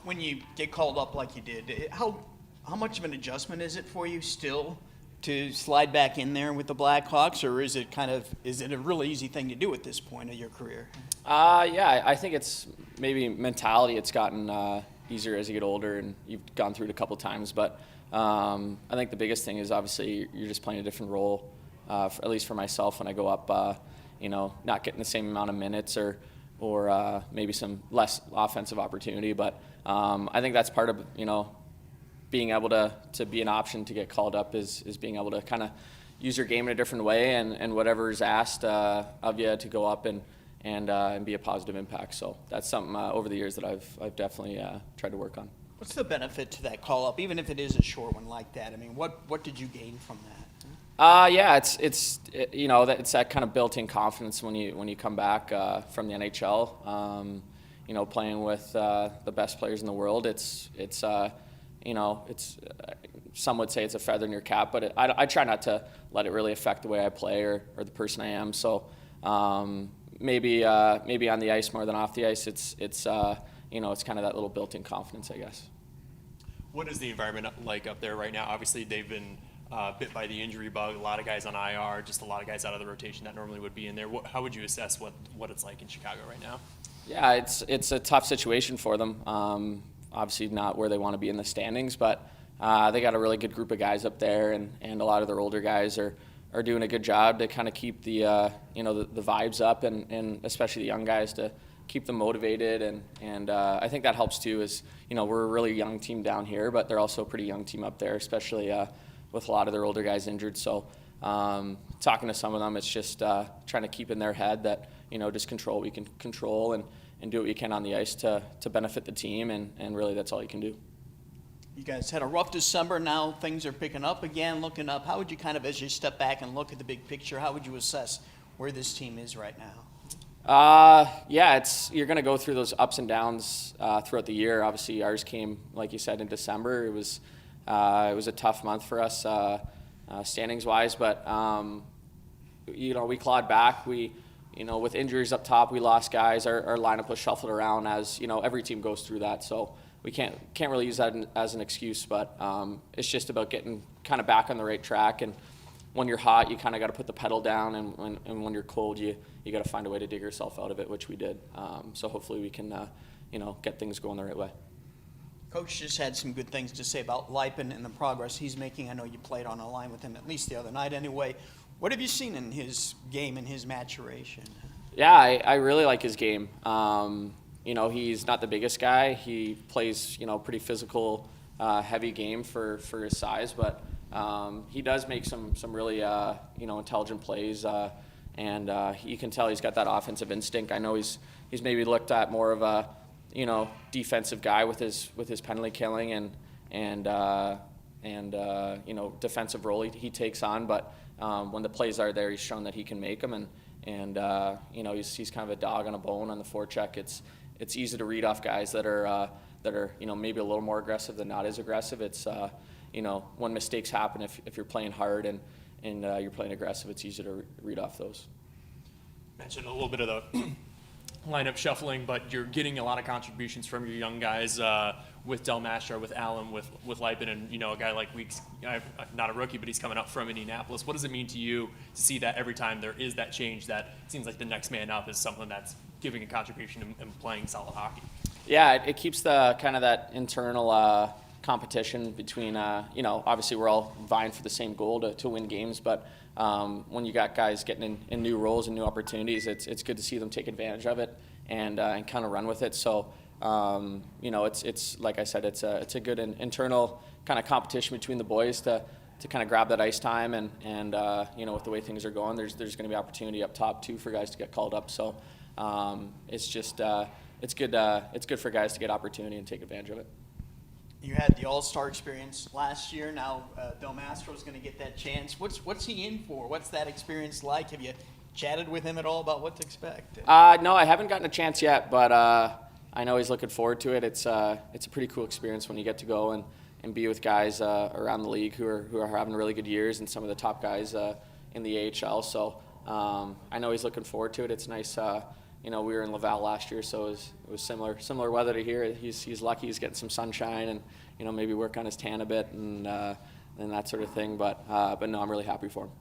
When you get called up like you did, how much of an adjustment is it for you still to slide back in there with the Blackhawks, or is it a really easy thing to do at this point of your career? Yeah, I think it's maybe mentality. It's gotten easier as you get older, and you've gone through it a couple times. But I think the biggest thing is obviously you're just playing a different role. At least for myself, when I go up, not getting the same amount of minutes or maybe some less offensive opportunity. But I think that's part of being able to be an option to get called up is being able to kind of use your game in a different way and whatever is asked of you to go up and be a positive impact. So that's something over the years that I've definitely tried to work on. What's the benefit to that call up, even if it is a short one like that? I mean, what did you gain from that? Yeah, it's that kind of built-in confidence when you come back from the NHL. Playing with the best players in the world, it's some would say it's a feather in your cap, but I try not to let it really affect the way I play or the person I am. So maybe on the ice more than off the ice, it's kind of that little built-in confidence, I guess. What is the environment like up there right now? Obviously, they've been bit by the injury bug. A lot of guys on IR, just a lot of guys out of the rotation that normally would be in there. How would you assess what it's like in Chicago right now? Yeah, it's a tough situation for them. Obviously not where they want to be in the standings, but they got a really good group of guys up there, and a lot of their older guys are doing a good job to kind of keep the the vibes up, and especially the young guys to keep them motivated, and I think that helps too. Is we're a really young team down here, but they're also a pretty young team up there, especially with a lot of their older guys injured. So talking to some of them, it's just trying to keep in their head that just control what we can control and do what you can on the ice to benefit the team, and really that's all you can do. You guys had a rough December. Now things are picking up again, looking up. How would you kind of, as you step back and look at the big picture, how would you assess where this team is right now? You're going to go through those ups and downs throughout the year. Obviously, ours came, like you said, in December. It was a tough month for us standings-wise, but we clawed back. With injuries up top, we lost guys. Our lineup was shuffled around, as every team goes through that. So we can't really use that as an excuse, but it's just about getting kind of back on the right track. And when you're hot, you kind of got to put the pedal down, and when you're cold, you got to find a way to dig yourself out of it, which we did. So hopefully we can get things going the right way. Coach just had some good things to say about Lipin and the progress he's making. I know you played on a line with him at least the other night anyway. What have you seen in his game and his maturation? Yeah, I really like his game. He's not the biggest guy. He plays, pretty physical, heavy game for his size, but he does make some really, intelligent plays, and you can tell he's got that offensive instinct. I know he's maybe looked at more of a, defensive guy with his penalty killing and defensive role he takes on, but when the plays are there, he's shown that he can make them, and he's kind of a dog on a bone on the forecheck. It's easy to read off guys that are maybe a little more aggressive than not as aggressive. It's when mistakes happen, if you're playing hard and you're playing aggressive, it's easy to read off those. Mentioned a little bit of the lineup shuffling, but you're getting a lot of contributions from your young guys with Del Mastro, with Allen, with Lipin, and a guy like Weeks, not a rookie, but he's coming up from Indianapolis. What does it mean to you to see that every time there is that change, that it seems like the next man up is someone that's giving a contribution and playing solid hockey? Yeah, it keeps the kind of that internal competition between, obviously we're all vying for the same goal to win games, but when you got guys getting in new roles and new opportunities, it's good to see them take advantage of it and kind of run with it. So, it's like I said, it's a good internal kind of competition between the boys to kind of grab that ice time, and with the way things are going, there's going to be opportunity up top too for guys to get called up. So it's just it's good for guys to get opportunity and take advantage of it. You had the All-Star experience last year. Now Del Mastro's going to get that chance. What's he in for? What's that experience like? Have you chatted with him at all about what to expect? No, I haven't gotten a chance yet, but I know he's looking forward to it. It's a pretty cool experience when you get to go and be with guys around the league who are having really good years, and some of the top guys in the AHL. So I know he's looking forward to it. It's nice, you know, we were in Laval last year, so it was similar weather to here. He's lucky he's getting some sunshine and, you know, maybe work on his tan a bit and that sort of thing. But no, I'm really happy for him.